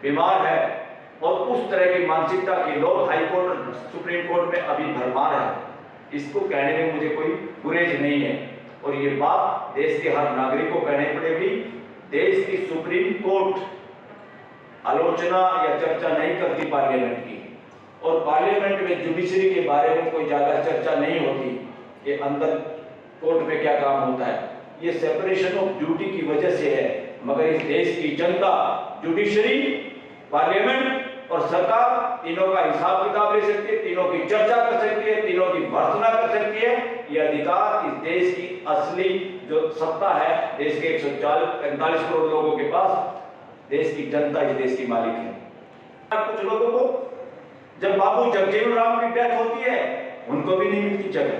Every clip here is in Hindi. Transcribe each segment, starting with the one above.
बीमार है और उस तरह की मानसिकता के लोग हाई कोर्ट और सुप्रीम कोर्ट में अभी भरमार है। इसको कहने में मुझे कोई गुरेज नहीं है और ये बात देश के हर नागरिक को कहनी पड़ेगी। देश की सुप्रीम कोर्ट आलोचना या चर्चा नहीं करती पार्लियामेंट की, और पार्लियामेंट में जुडिशरी के बारे में कोई ज्यादा चर्चा नहीं होती कि अंदर कोर्ट में क्या काम होता है। ये सेपरेशन ऑफ ड्यूटी की वजह से है, मगर इस देश की जनता जुडिशरी, पार्लियामेंट और सरकार तीनों का हिसाब किताब ले सकती है, तीनों की चर्चा कर सकती है, तीनों की भर्त्सना कर सकती है। यह अधिकार इस देश की असली जो सत्ता है, देश के 145 करोड़ लोगों के पास, देश की जनता इस देश की मालिक है। कुछ लोगों को जब बाबू जगजीवन राम की डेथ होती है उनको भी नहीं मिलती जगह।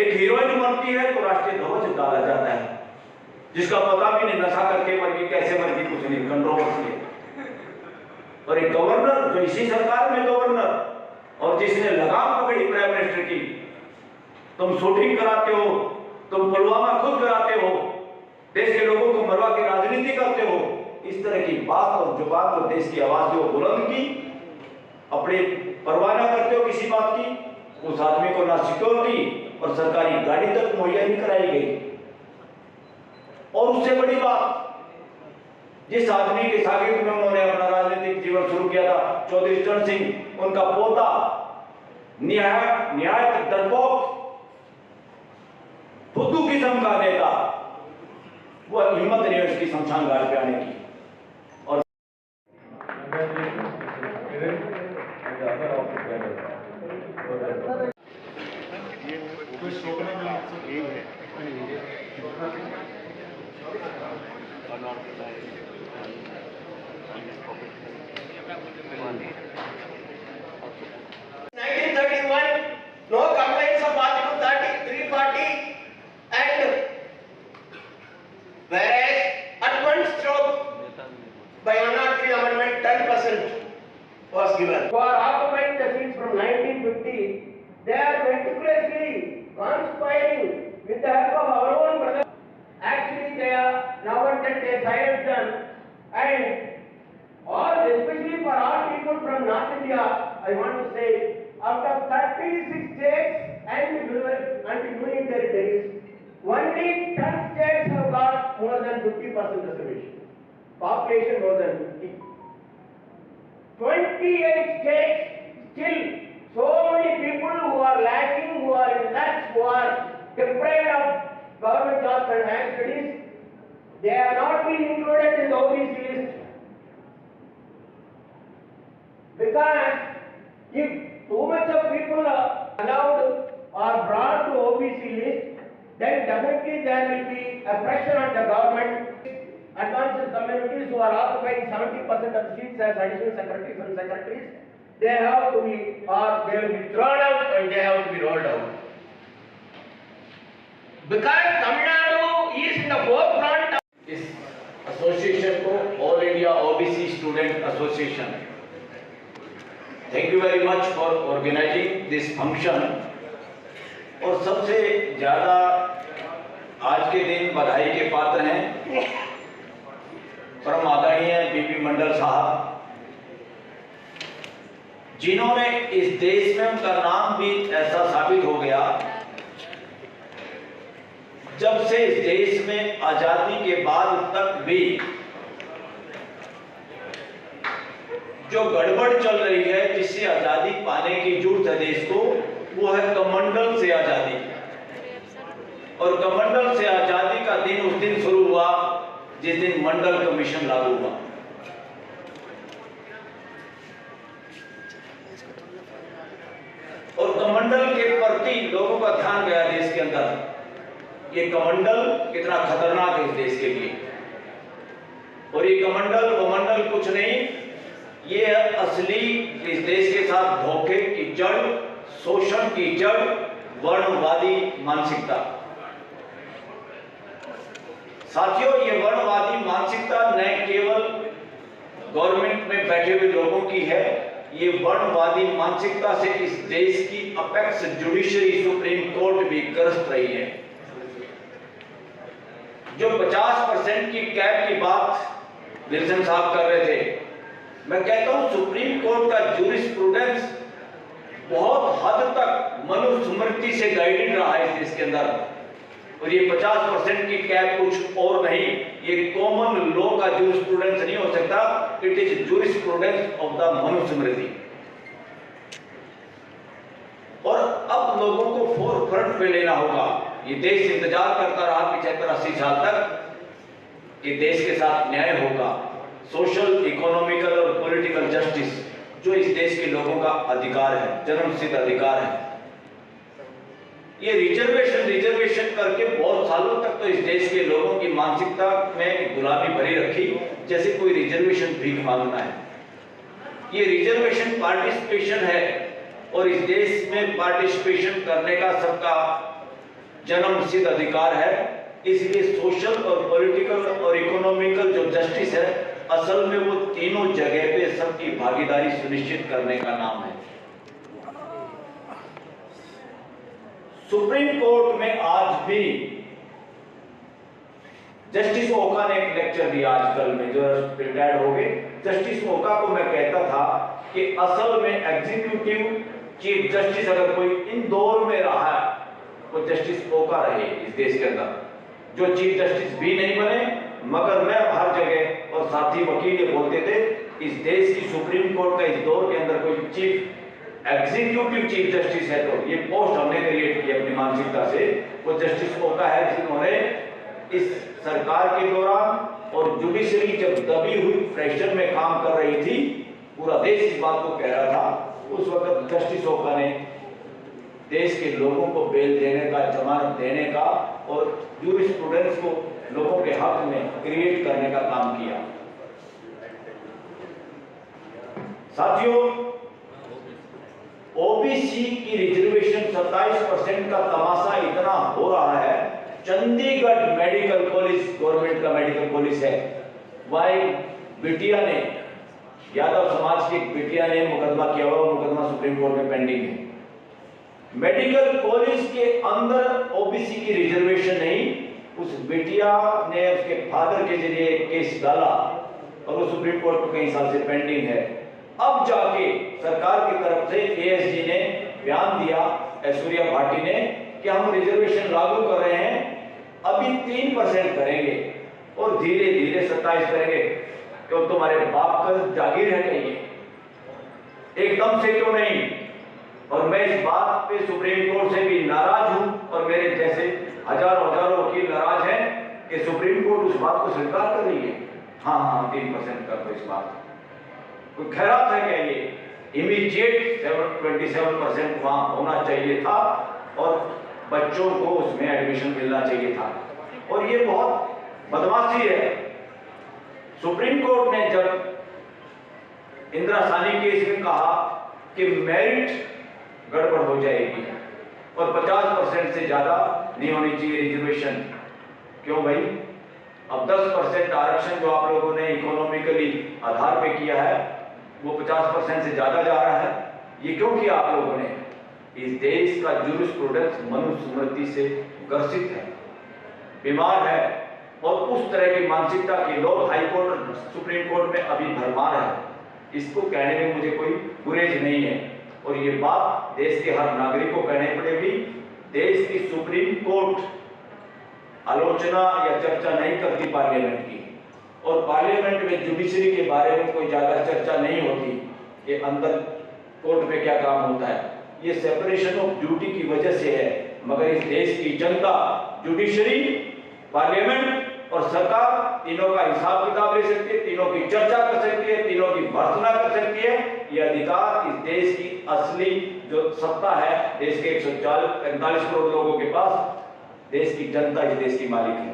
एक हीरोइन मरती है तो राष्ट्रीय ध्वज डाला जाता है, जिसका पता भी नहीं नशा करके मर गई, कैसे मर गई, कुछ नहीं, कंट्रोवर्सी है। और एक गवर्नर जो इसी सरकार में गवर्नर और जिसने लगाम पकड़ी प्राइम मिनिस्टर की, तुम शूटिंग कराते हो, तुम पुलवामा खुद कराते हो, देश के लोगों को मरवा के राजनीति करते हो, इस तरह की बात और जुबान और देश की आवाज जो बुलंद की, अपने परवाह न करते हो किसी बात की, उस आदमी को ना सिक्योरिटी और सरकारी गाड़ी तक मुहैया नहीं कराई गई। और उससे बड़ी बात, जिस आदमी के शागिर्द में उन्होंने अपना राजनीतिक जीवन शुरू किया था, चौधरी चरण सिंह, उनका पोता निहायत डरपोक फुद्दू किस्म का नेता, वो हिम्मत नहीं है उसकी शमशान घाट पे आने की। और no complaints of Article 340, and whereas at one stroke by 103 amendment 10% was given. For occupying the seats from 1950, they are meticulously conspiring with the help of our own brothers. Actually, they are now and then they silence them, and all, especially for all people from North India, I want to say, out of 36 states and union territories, only 10 states have got more than 50% reservation. Population more than 50. 28 states still, so many people who are lacking, who are in lakhs, who are deprived of government jobs and higher studies, they are not being included in the OBC list. Because if too much of people are allowed or brought to OBC list, then definitely there will be a pressure on the government. Advanced communities who are occupying 70% of the seats as additional secretaries and secretaries, they have to be, or they will be thrown out and they have to be rolled out. Because Tamil Nadu is in the forefront of इस एसोसिएशन को all India OBC student association, thank you very much for organising this function. और सबसे ज़्यादा आज के दिन बधाई के पात्र हैं परम आदरणीय बीपी मंडल साहब, जिन्होंने इस देश में, उनका नाम भी ऐसा साबित हो गया, जब से इस देश में आजादी के बाद तक भी जो गड़बड़ चल रही है, जिससे आजादी पाने की जरूरत है देश को, वो है कमंडल से आजादी। और कमंडल से आजादी का दिन उस दिन शुरू हुआ जिस दिन मंडल कमीशन लागू हुआ। और कमंडल के प्रति लोगों का ध्यान गया देश के अंदर, ये कमंडल कितना खतरनाक है इस देश के लिए। और ये कमंडल वमंडल कुछ नहीं, ये असली इस देश के साथ धोखे की जड़, शोषण की जड़, वर्णवादी मानसिकता। साथियों, ये वर्णवादी मानसिकता न केवल गवर्नमेंट में बैठे हुए लोगों की है, ये वर्णवादी मानसिकता से इस देश की अपेक्स जुडिशरी सुप्रीम कोर्ट भी ग्रस्त रही है। जो 50% की कैप की बात निल्सन साहब कर रहे थे। मैं कहता हूं सुप्रीम कोर्ट का जूरिस्प्रूडेंस बहुत हद तक मनुस्मृति से गाइडेड रहा है इस देश के अंदर, और ये 50% की कैप कुछ और नहीं, ये कॉमन लॉ का जूरिस्प्रूडेंस नहीं हो सकता, it is jurisprudence of the Manusmriti. और अब लोगों को फोर फ्रंट पे लेना होगा। ये देश इंतजार करता रहा 75-80 साल तक कि देश के साथ न्याय होगा, सोशल, इकोनॉमिकल और पॉलिटिकल जस्टिस जो इस देश के लोगों का अधिकार है, जन्मसिद्ध अधिकार है। ये रिजर्वेशन करके बहुत सालों तक तो इस देश के लोगों की मानसिकता में गुलामी भरी रखी, जैसे कोई रिजर्वेशन भीख मांगना है। ये रिजर्वेशन पार्टिसिपेशन है, और इस देश में पार्टिसिपेशन करने का सबका जन्मसिद्ध अधिकार है। इसलिए सोशल और पॉलिटिकल और इकोनॉमिकल जो जस्टिस है, असल में वो तीनों जगह पे सबकी भागीदारी सुनिश्चित करने का नाम है। सुप्रीम कोर्ट में आज भी जस्टिस ओका ने एक लेक्चर दिया आजकल में, जो रिटायर्ड हो गए। जस्टिस ओका को मैं कहता था कि असल में एग्जीक्यूटिव चीफ जस्टिस अगर कोई इंदौर में रहा है तो जस्टिस ओका रहे इस देश के अंदर, जो चीफ जस्टिस भी नहीं बने। मगर मैं हर जगह, और साथी वकील ये बोलते थे, इस देश की सुप्रीम कोर्ट का इस दौर के अंदर कोई चीफ एग्जीक्यूटिव चीफ जस्टिस है तो ये पोस्ट हमने क्रिएट की अपनी मानसिकता से, वो जस्टिस ओका है, जिन्होंने इस सरकार के दौरान और जुडिशरी जब दबी हुई प्रेशर में काम कर रही थी, पूरा देश इस बात को कह रहा था, उस वक्त जस्टिस ओका ने देश के लोगों को बेल देने का, जमानत देने का और जूरिस्प्रूडेंस को लोगों के हक में क्रिएट करने का काम किया। साथियों, ओबीसी की रिजर्वेशन 27% का तमाशा इतना हो रहा है। चंडीगढ़ मेडिकल कॉलेज गवर्नमेंट का मेडिकल कॉलेज है, वहां बिटिया ने, यादव समाज की बिटिया ने मुकदमा किया हुआ, मुकदमा सुप्रीम कोर्ट में पेंडिंग है। मेडिकल कॉलेज के अंदर ओबीसी की रिजर्वेशन नहीं, उस बिटिया ने उसके फादर के जरिए केस डाला और वो सुप्रीम कोर्ट में कई साल से पेंडिंग है। अब जाके सरकार की तरफ से एएसजी ने बयान दिया, ऐश्वर्या भाटी ने, कि हम रिजर्वेशन लागू कर रहे हैं, अभी 3% करेंगे और धीरे धीरे 27 करेंगे। क्यों? तुम्हारे बाप का जागीर है कहीं, एकदम से क्यों नहीं? और मैं इस बात पे सुप्रीम कोर्ट से भी नाराज हूं, और मेरे जैसे हजारों वकील नाराज हैं कि सुप्रीम कोर्ट उस बात को स्वीकार कर रही है। हाँ 3% कर दो इस बात। कोई खैरात है क्या? ये इमीडिएट 27% वहां होना चाहिए था और बच्चों को उसमें एडमिशन मिलना चाहिए था, और ये बहुत बदमाशी है। सुप्रीम कोर्ट ने जब इंदिरा साहनी केस में कहा कि मेरिट गड़बड़ हो जाएगी और 50% से ज्यादा नहीं होनी चाहिए रिजर्वेशन, क्यों भाई? अब 10% आरक्षण जो आप लोगों ने इकोनॉमिकली आधार पे किया है वो 50% से ज्यादा जा रहा है, ये क्यों किया आप लोगों ने? इस देश का जूरिस्प्रूडेंस मनुस्मृति से ग्रसित है, बीमार है, और उस तरह की मानसिकता के लोग हाई कोर्ट और सुप्रीम कोर्ट में अभी भरमार है। इसको कहने में मुझे कोई गुरेज नहीं है, और ये बात देश के हर नागरिक को कहनी पड़ेगी। देश की सुप्रीम कोर्ट आलोचना या चर्चा नहीं करती पार्लियामेंट की, और पार्लियामेंट में जुडिशरी के बारे में कोई ज्यादा चर्चा नहीं होती कि अंदर कोर्ट में क्या काम होता है। ये सेपरेशन ऑफ ड्यूटी की वजह से है, मगर इस देश की जनता जुडिशरी, पार्लियामेंट और सरकार तीनों का हिसाब किताब ले सकती है, तीनों की चर्चा कर सकती है, तीनों की भर्त्सना कर सकती है। ये अधिकार इस देश की असली जो सत्ता है, देश के 145 करोड़ लोगों के पास, देश की जनता इस देश की मालिक है।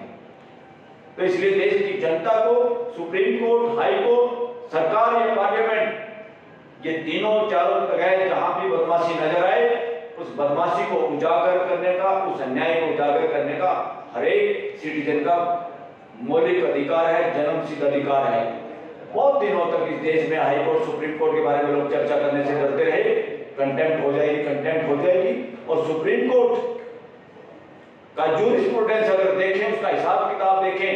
तो इसलिए देश की जनता को सुप्रीम कोर्ट, हाई कोर्ट, सरकार या पार्लियामेंट, ये तीनों चारों जगह जहां भी बदमाशी नजर आए, उस बदमाशी को उजागर करने का, उस अन्याय को उजागर करने का हर एक सिटीजन का मौलिक अधिकार है, जन्मसिद्ध अधिकार है। बहुत दिनों तक इस देश में हाई कोर्ट, सुप्रीम कोर्ट के बारे में लोग चर्चा करने से डरते रहे, कंटेम्प्ट हो जाएगी, और सुप्रीम कोर्ट का जूरिस्प्रूडेंस अगर देखें, उसका हिसाब किताब देखें,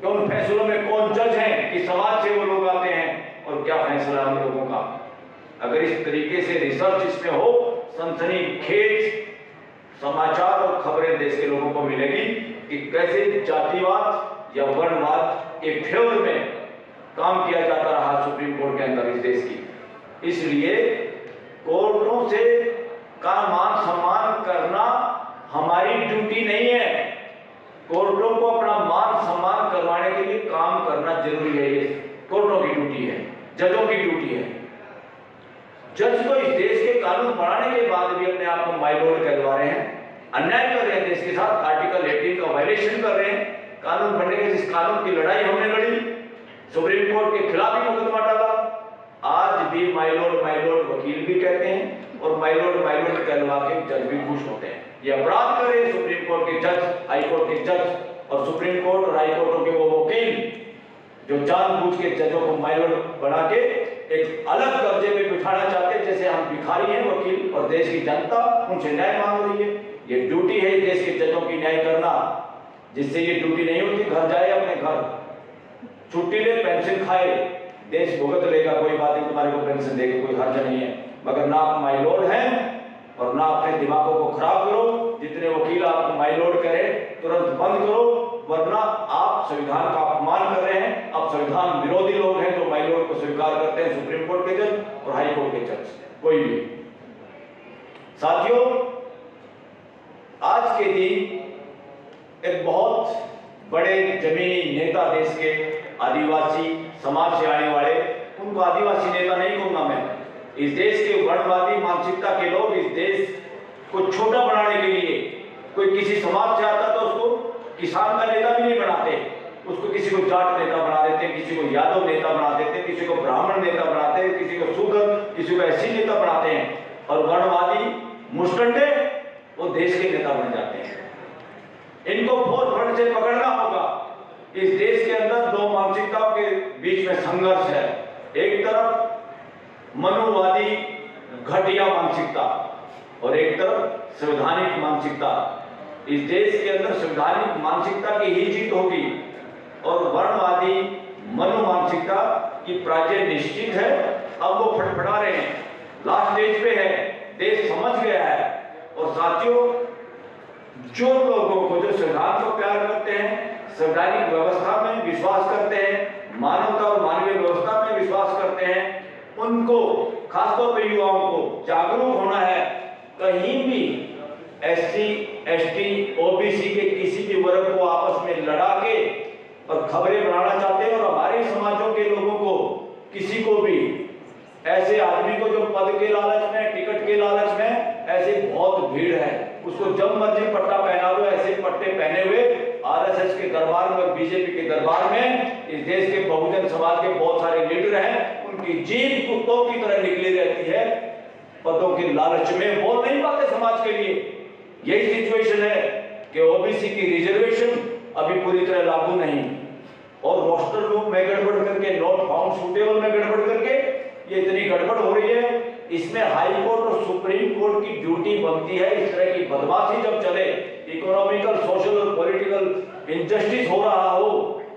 कि उन फैसलों में कौन जज हैं, कि समाज से वो लोग आते हैं और क्या फैसला हम लोगों का। अगर इस तरीके से रिसर्च इसमें हो, सनसनीखेज समाचार और खबरें देश के लोगों को मिलेगी कि कैसे जातिवाद या वर्णवाद के फेवर में काम किया जाता रहा सुप्रीम कोर्ट के अंदर इस देश की। इसलिए कोर्टों से का मान सम्मान करना हमारी ड्यूटी नहीं है। कोर्टों को अपना मान सम्मान करवाने के लिए काम करना जरूरी है, ये कोर्टों की ड्यूटी है, जजों की ड्यूटी है। जज तो इस देश के कानून बनाने के बाद भी अपने आप को माय लॉर्ड कहलवा रहे हैं, अन्याय कर रहे हैं देश के साथ, आर्टिकल 18 का वायलेशन कर रहे हैं। कानून बनने के जिस कानून की लड़ाई हमने लड़ी, सुप्रीम कोर्ट के खिलाफ ही मुकदमा डाला, आज भी माय लॉर्ड वकील भी कहते हैं और माय लॉर्ड कहलवा के जज भी खुश होते हैं। ये अपराध कर रहे हैं सुप्रीम कोर्ट के जज, हाई कोर्ट के जज और सुप्रीम कोर्ट और हाई कोर्टों के वो वकील जो जानबूझ के जजों को माय लॉर्ड बना के एक अलग दर्जे में बिठाना चाहते हैं, जैसे हम भिखारी हैं वकील और देश की जनता उनसे न्याय मांग रही है। ये ड्यूटी है देश के जजों की न्याय करना। जिससे ये ड्यूटी नहीं होती, घर जाए अपने घर, छुट्टी ले, पेंशन खाए, देश भुगत लेगा, कोई बात नहीं, तुम्हारे को पेंशन देगा, कोई हर्ज नहीं है। मगर ना आप माय लॉर्ड हैं और ना अपने दिमागों को खराब करो। जितने वकील आपको माय लॉर्ड करें तुरंत बंद करो, वरना आप संविधान का अपमान कर रहे हैं। आप संविधान विरोधी लोग हैं जो माय लॉर्ड को स्वीकार करते हैं, सुप्रीम कोर्ट के जज और हाई कोर्ट के जज, कोई भी। साथियों, आज के दिन एक बहुत बड़े जमीनी नेता देश के आदिवासी समाज से आने वाले, उनको आदिवासी नेता नहीं कहूंगा मैं, इस देश के वर्णवादी मानसिकता के लोग इस देश को छोटा बनाने के लिए, कोई किसी समाज से आता तो उसको किसान का नेता भी नहीं बनाते, उसको किसी को जाट नेता बना देते, किसी को यादव नेता बना देते, किसी को ब्राह्मण नेता बनाते, किसी को शूद्र, किसी को ऐसी नेता बनाते हैं। और वर्णवादी मुस्टंडे वो देश के नेता बन जाते हैं। इनको फोरफ्रंट से पकड़ना होगा। इस देश के अंदर दो मानसिकताओं के बीच में संघर्ष है। एक तरफ मनुवादी घटिया मानसिकता और एक तरफ संवैधानिक मानसिकता। इस देश के अंदर संवैधानिक मानसिकता की ही जीत होगी और वर्णवादी मनु मानसिकता की पराजय निश्चित है। अब वो फटफटा रहे हैं, लास्ट स्टेज पे है, देश समझ गया है। और साथियों, जो लोगों को, जो संविधान को प्यार करते हैं, संवैधानिक व्यवस्था में विश्वास करते हैं, मानवता और मानवीय व्यवस्था में विश्वास करते हैं, उनको, खासतौर पर युवाओं को जागरूक होना है। कहीं भी SC, ST, OBC के किसी भी वर्ग को आपस में लड़ा के और खबरें बनाना चाहते हैं और हमारे समाजों के लोगों को, किसी को भी, ऐसे आदमी को जो पद के लालच में, टिकट के लालच में, ऐसे बहुत भीड़ है, उसको जब मर्जी पट्टा पहना लो। ऐसे पट्टे पहने हुए RSS के दरबार में और BJP के दरबार में इस देश के बहुजन समाज के बहुत सारे लीडर हैं, उनकी जीभ कुत्तों की तरह निकली रहती है पदों के लालच में, बोल नहीं पाते समाज के लिए। यही सिचुएशन है कि OBC की रिजर्वेशन अभी पूरी तरह लागू नहीं और रोस्टर रूप में गड़बड़ करके, नॉट फाउंड सूटेबल में गड़बड़ करके ये इतनी गड़बड़ हो रही है। इसमें हाई कोर्ट और सुप्रीम कोर्ट की ड्यूटी बनती है। इस तरह की बदमाशी जब चले, इकोनॉमिकल, सोशल और पॉलिटिकल इनजस्टिस हो रहा हो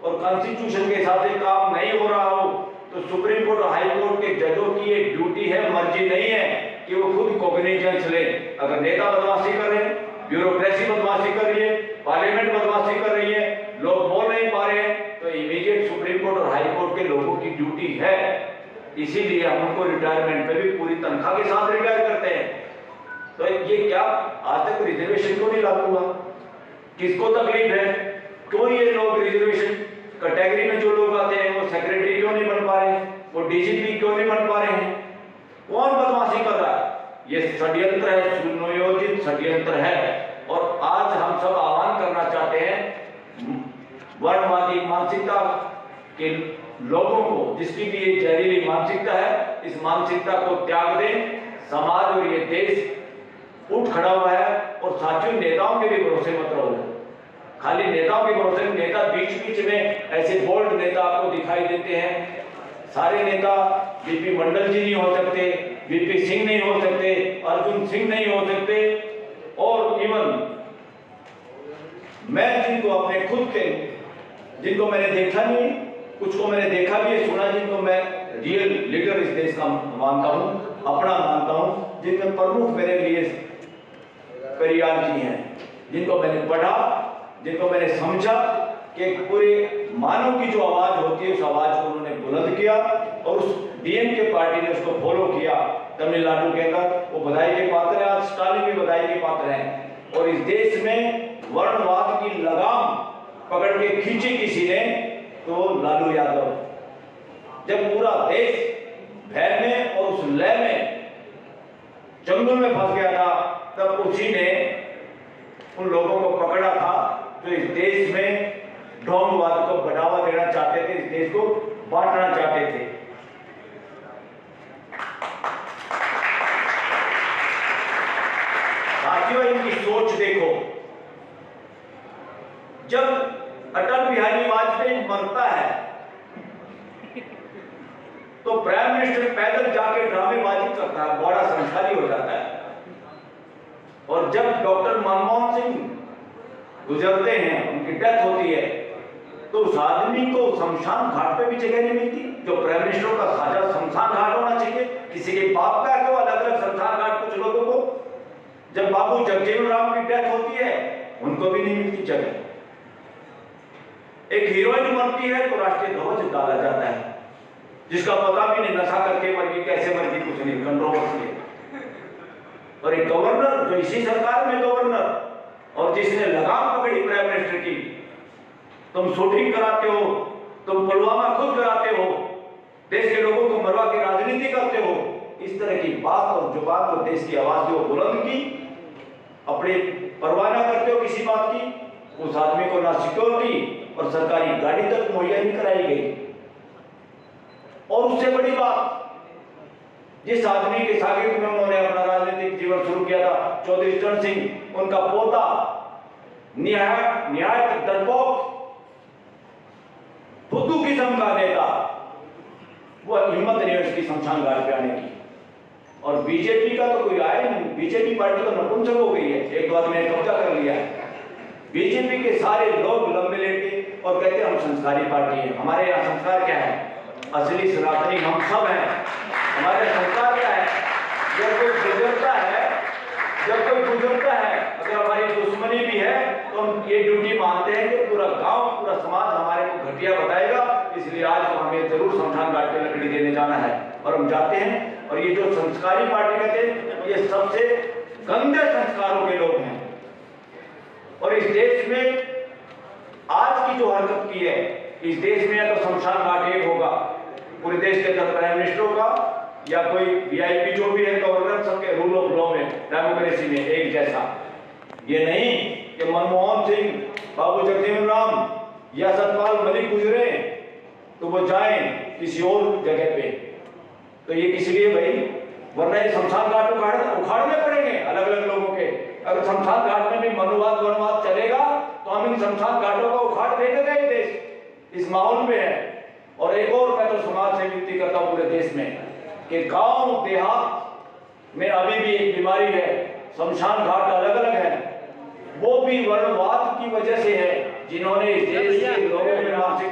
और कॉन्स्टिट्यूशन के हिसाब से काम नहीं हो रहा हो, तो सुप्रीम कोर्ट और हाई कोर्ट के जजों की ये ड्यूटी है, मर्जी नहीं है कि वो खुद कॉग्निजेंस ले। अगर नेता बदमाशी कर रहे हैं, ब्यूरोक्रेसी बदमाशी कर रही है, पार्लियामेंट बदमाशी कर रही है, लोग बोल नहीं पा रहे हैं, तो इमीडिएट सुप्रीम कोर्ट और हाई कोर्ट के लोगों की ड्यूटी है। इसीलिए हम उनको रिटायरमेंट पे भी पूरी तनख्वाह के साथ रिटायर करते हैं। तो ये क्या, आज तक रिजर्वेशन क्यों नहीं लागू हुआ? किसको तकलीफ है? क्यों ये लोग रिजर्वेशन कैटेगरी में जो लोग आते हैं वो सेक्रेटरी क्यों नहीं बन पा रहे हैं, वो DGP क्यों नहीं बन पा रहे हैं? कौन बदमाशी कर रहा है? ये षड्यंत्र है, सुनियोजित षड्यंत्र है। और आज हम सब आह्वान करना चाहते हैं वर्णवादी मानसिकता के लोगों को, जिसकी भी ये जहरीली मानसिकता है, इस मानसिकता को त्याग दें। समाज और ये देश उठ खड़ा हुआ है। और साथियों, नेताओं के भी भरोसे मत रहो। खाली नेताओं के भरोसे, नेता बीच बीच में ऐसे बोल्ड नेता आपको दिखाई देते हैं। सारे नेता VP मंडल जी नहीं हो सकते, VP सिंह नहीं हो सकते, अर्जुन सिंह नहीं हो सकते, और इवन मैं जिनको अपने खुद के जिनको मैंने देखा नहीं, कुछ को मैंने देखा भी है, सुना, जिनको मैं रियल लीडर इस देश का मानता हूँ, अपना मानता हूँ, जिनमें प्रमुख मेरे लिए पेरियार जी हैं, जिनको मैंने पढ़ा, जिनको मैंने समझा कि पूरे मानव की जो आवाज होती है उस आवाज को उन्होंने बुलंद किया और उस डीएमके पार्टी ने उसको फॉलो किया तमिलनाडु के अंदर। वो बधाई के पात्र हैं, आज स्टालिन भी बधाई के पात्र हैं। और इस देश में वर्णवाद की लगाम पकड़ के खींची किसी ने तो लालू यादव। जब पूरा देश भय में और उस लय में जंगल में फंस गया था, तब उसी ने उन लोगों को पकड़ा था जो इस देश में ढोंगवाद को बढ़ावा देना चाहते थे, इस देश को बांटना चाहते थे। साथियों, इनकी सोच देखो। जब अटल बिहारी वाजपेयी मरता है तो प्राइम मिनिस्टर पैदल जाके ड्रामेबाजी करता है, बड़ा संसारी हो जाता है। और जब डॉक्टर मनमोहन सिंह गुजरते हैं, उनकी डेथ होती है, तो उस आदमी को शमशान घाट पे भी जगह नहीं मिलती। जो प्राइम मिनिस्टर का साझा शमशान घाट होना चाहिए, किसी के बाप का है तो अलग अलग शमशान घाट कुछ लोगों को। जब बाबू जगजीवन राम की डेथ होती है, उनको भी नहीं मिलती जगह। एक हीरोइन मरती है तो राष्ट्रीय ध्वज डाला जाता है, जिसका पता भी नहीं नशा करके मर गई, कैसे मर गई, कुछ नहीं, कंट्रोवर्सी है। और एक गवर्नर जो इसी सरकार में गवर्नर और जिसने लगाम पकड़ी प्राइम मिनिस्टर की, तुम शूटिंग कराते हो, तुम पुलवामा खुद कराते हो, देश के लोगों को मरवा के राजनीति करते हो, इस तरह की बात और जुबान तो देश की आवाज जो बुलंद की, अपने परवाह ना करते हो किसी बात की, उस आदमी को ना सिक्योरिटी और सरकारी गाड़ी तक मुहैया नहीं कराई गई। और उससे बड़ी बात, जिस आदमी के शागिर्द में उन्होंने अपना राजनीतिक जीवन शुरू किया था, चौधरी चरण सिंह, उनका पोता निहायत डरपोक फुद्दू किस्म का नेता, वो हिम्मत नहीं है उसकी शमशान घाट पे आने की। और बीजेपी का तो कोई आया नहीं, बीजेपी पार्टी तो नपुंसक हो गई है, एक दो आदमी ने कब्जा कर लिया है। बीजेपी के सारे लोग लंबे लेटे और कहते हैं हम संस्कारी पार्टी हैं। हमारे यहाँ संस्कार क्या है? असली सनातनी हम सब हैं। हमारे संस्कार क्या है? जब कोई गुजरता है, अगर हमारी दुश्मनी भी है तो हम ये ड्यूटी मानते हैं कि पूरा गांव, पूरा समाज हमारे को घटिया बताएगा, इसलिए आज तो हमें जरूर शमशान घाट पे लकड़ी देने जाना है। और हम जाते हैं। और ये जो संस्कारी पार्टी कहते हैं, ये सबसे गंदे संस्कारों के लोग हैं। और इस देश में आज की जो हरकत की है, इस देश में या तो शमशान घाट एक होगा पूरे देश के अंदर प्राइम मिनिस्टरों का, या कोई वीआईपी जो भी है गवर्नर, सबके रूल ऑफ लॉ में, डेमोक्रेसी में एक जैसा। ये नहीं कि मनमोहन सिंह, बाबू जगजीवन राम या सतपाल मलिक गुजरे तो वो जाएं किसी और जगह पे। तो ये किस लिए भाई? वरना ये शमशान घाट उखाड़ने पड़ेंगे अलग अलग लोगों के। अगर शमशान घाट में भी मनुवाद वनवाद चलेगा तो हम इन शमशान घाटों को उखाड़ देंगे। देश इस माहौल में है। और एक और मैं तो समाज से विनती करता हूँ पूरे देश में कि गांव देहात में अभी भी एक बीमारी है, शमशान घाट अलग अलग है। वो भी वर्णवाद की वजह से है, जिन्होंने इस देश के लोगों में मानसिक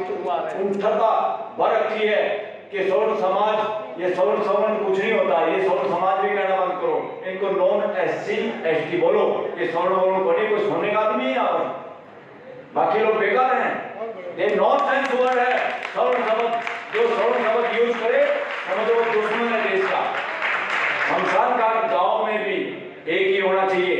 कुंठता भर रखी है कि सवर्ण समाज, ये सवर्ण सवर्ण कुछ नहीं होता, ये सवर्ण समाज भी कहना बंद करो, इनको नॉन एससी एसटी बोलो। ये सवर्ण वर्ण बड़ी कोई सोने का आदमी है यहाँ पर, बाकी लोग बेकार हैं। ये नॉनसेंस वर्ड है सवर्ण शब्द। जो सवर्ण शब्द यूज करे समझो वो दुश्मन है देश का। शमशान घाट गांव में भी एक ही होना चाहिए।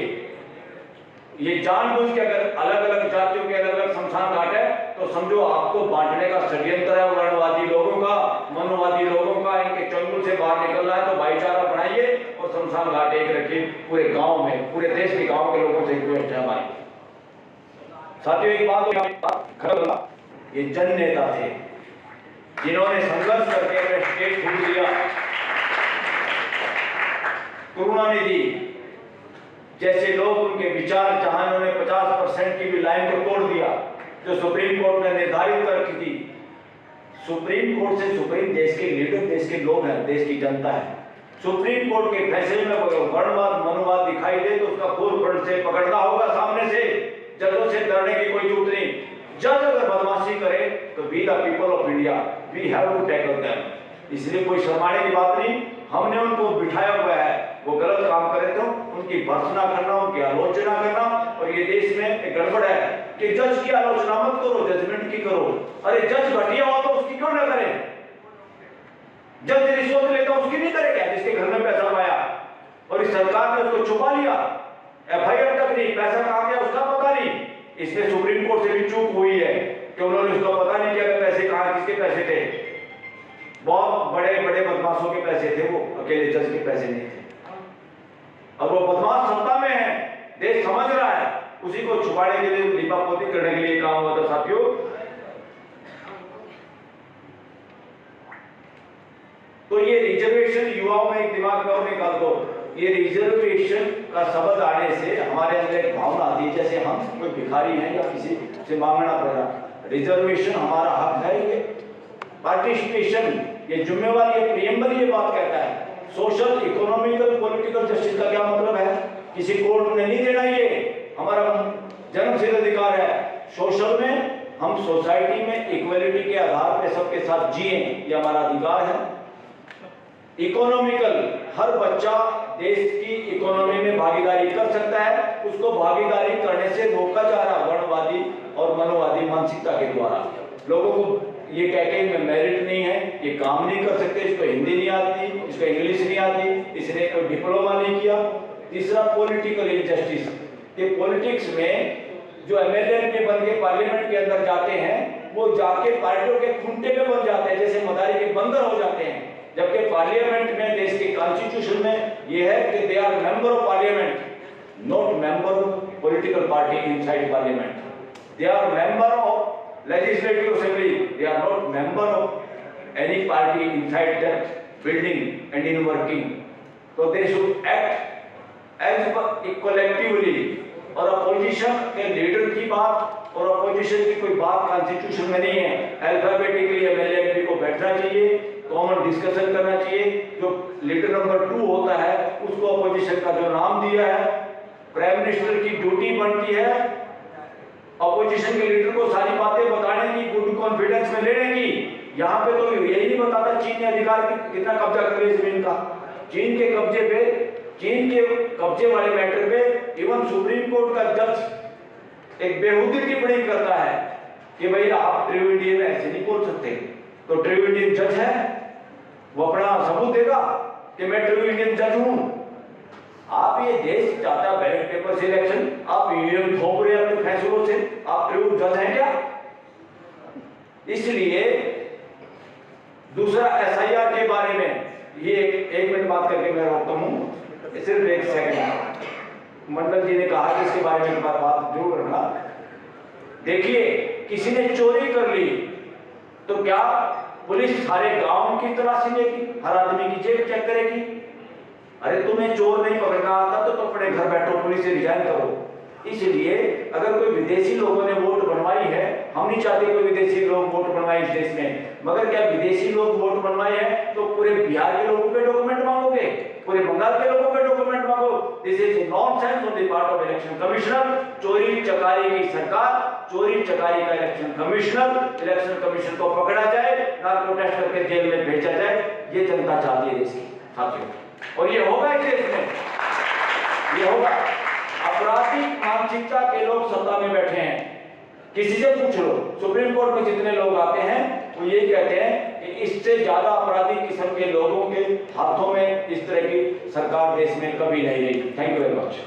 ये जानबूझ के अगर अलग अलग जातियों के अलग अलग शमशान घाट है तो समझो आपको बांटने का षड्यंत्र है वर्णवादी लोगों का, मनोवादी लोगों का। इनके चंगुल से बाहर निकलना है तो भाईचारा बनाइए और शमशान घाट एक रखिए पूरे गांव में, पूरे देश के गांव के लोगों से रिक्वेस्ट है हमारी। साथियों, एक बात, ये जन नेता थे जिन्होंने संघर्ष करके अपने स्टेट छोड़ दिया। करुणानिधि जैसे लोग, उनके विचार जहां उन्होंने 50% की भी लाइन को तोड़ दिया जो सुप्रीम कोर्ट ने निर्धारित कर रखी थी। सुप्रीम कोर्ट से सुप्रीम देश के लीडर, देश के लोग हैं, देश की जनता है। सुप्रीम कोर्ट के फैसले में वर्णवाद मनोवाद दिखाई दे तो उसका फुल फ्रंट से पकड़ना होगा, सामने से। जजों से डरने की कोई जरूरत नहीं। जज अगर बदमाशी करे तो we the people of India we have to tackle them. इसलिए कोई शर्माने की बात नहीं, हमने उनको बिठाया हुआ है, वो गलत काम करे तो उनकी भर्त्सना करना, उनकी आलोचना करना। और ये देश में एक गड़बड़ है कि जज की आलोचना मत करो, जजमेंट की करो। अरे जज घटिया हो तो उसकी क्यों ना करें? जज रिश्वत लेता उसकी नहीं करे क्या, जिसके घर में पैसा पाया और इस सरकार ने उसको छुपा लिया, एफआईआर तक नहीं, पैसा कहां गया उसका पता नहीं। इसमें सुप्रीम कोर्ट से भी चूक हुई है कि उन्होंने उसको पता नहीं किया पैसे कहां किसके पैसे थे। बहुत बड़े बड़े बदमाशों के पैसे थे, वो अकेले जज के पैसे नहीं थे। अब वो बदमाश सत्ता में है, देश समझ रहा है, उसी को छुपाने के लिए, लीपापोती करने के लिए काम हुआ था साथियों। तो ये रिजर्वेशन युवाओं में एक दिमाग में और निकाल दो, ये रिजर्वेशन का शब्द आने से हमारे अंदर एक भावना आती है जैसे हम कोई भिखारी हैं या किसी से मांगना पड़ रहा। रिजर्वेशन हमारा हक है, ये पार्टिसिपेशन, ये जिम्मेवारी, ये प्रियम्बल ये बात कहता है। सोशल, इकोनॉमिकल, पॉलिटिकल जस्टिस का क्या मतलब है? किसी कोर्ट ने नहीं देना, ये हमारा जन्मसिद्ध अधिकार है। सोशल में हम सोसाइटी में इक्वलिटी के आधार पे सबके साथ जिए, ये हमारा अधिकार है। इकोनॉमिकल, हर बच्चा देश की इकोनॉमी में भागीदारी कर सकता है, उसको भागीदारी करने से रोका जा रहा वर्णवादी और मनोवादी मानसिकता के द्वारा। लोगों को ये कह के मेरिट नहीं है, ये काम नहीं कर सकते, इसको हिंदी नहीं आती, इसको इंग्लिश नहीं आती, इसने कोई डिप्लोमा नहीं किया। तीसरा पॉलिटिकल इनजस्टिस, ये पॉलिटिक्स में जो एमएलए बन के पार्लियामेंट के अंदर जाते हैं, वो जाके पार्टियों के खूंटे में बन जाते हैं, जैसे मदारी के बंदर हो जाते हैं। जबकि पार्लियामेंट में, देश के कॉन्स्टिट्यूशन में ये है कि they are member of parliament, not member of political party inside parliament. They are member of legislative assembly, they are not member of any party inside that building and in working, so they should act as collectively। और अपोजिशन के लीडर की बात और अपोजिशन की कोई बात कॉन्स्टिट्यूशन में नहीं है। अल्फाबेटिकली एमएलए को बैठना चाहिए, कॉमन डिस्कशन करना चाहिए। जो लीडर नंबर 2 होता है उसको अपोजिशन का जो नाम दिया है, प्राइम मिनिस्टर की ड्यूटी बनती है अपोजिशन के लीडर को सारी बातें बताने की, गुड कॉन्फिडेंस में लेने की। यहाँ पे तो यही नहीं बताता चीन ने अधिकार कितना कब्जा कर लिया जमीन का। चीन के कब्जे पे, चीन के कब्जे वाले मैटर पे इवन सुप्रीम कोर्ट का जज एक बेहूदी टिप्पणी करता है कि भाई आप ट्रू इंडियन ऐसे नहीं बोल सकते। तो ट्रू इंडियन जज है, वो अपना सबूत देगा कि मैं ट्रू इंडियन जज हूं। आप ये देश चाहता है बैलेट पेपर से इलेक्शन, आप ईवीएम थोप रहे हैं अपने फैसलों से, आप ट्रू जज हैं क्या? इसलिए दूसरा एसआईआर के बारे में, ये एक मिनट बात करके मैं रोकता हूं, सिर्फ एक सेकंड। मंडल जी ने कहा कि इसके बारे में बात जरूर करना। देखिए, किसी ने चोरी कर ली तो क्या पुलिस सारे गांव की तलाशी लेगी, हर आदमी की जेब चेक करेगी? अरे तुम्हें चोर नहीं पकड़ना आता तो अपने घर बैठो, पुलिस से रिजाइन करो। इसलिए अगर कोई विदेशी लोगों ने वोट बनवाई है, हम नहीं चाहते कोई विदेशी लोग वोट बनवाए इस देश में, मगर क्या विदेशी लोग वोट बनवाए हैं तो पूरे बिहार के लोगों के डॉक्यूमेंट मांगोगे, पूरे बंगाल के लोगों के डॉक्यूमेंट मांगो? This is nonsense on the part of election commissioner. चोरी चकारी की सरकार, चोरी चकारी का इलेक्शन कमिश्नर, इलेक्शन कमीशन को पकड़ा जाए, नार्को टेस्ट करके जेल में भेजा जाए, ये जनता चाहती है देश की साथियों। और ये होगा इस देश में, ये होगा। आपराधिक मानसिकता के लोग सत्ता में बैठे हैं, किसी से पूछ लो, सुप्रीम कोर्ट में जितने लोग आते हैं वो ये कहते हैं कि इससे ज्यादा अपराधी किस्म के लोगों के हाथों में इस तरह की सरकार देश में कभी नहीं रही। Thank you very much.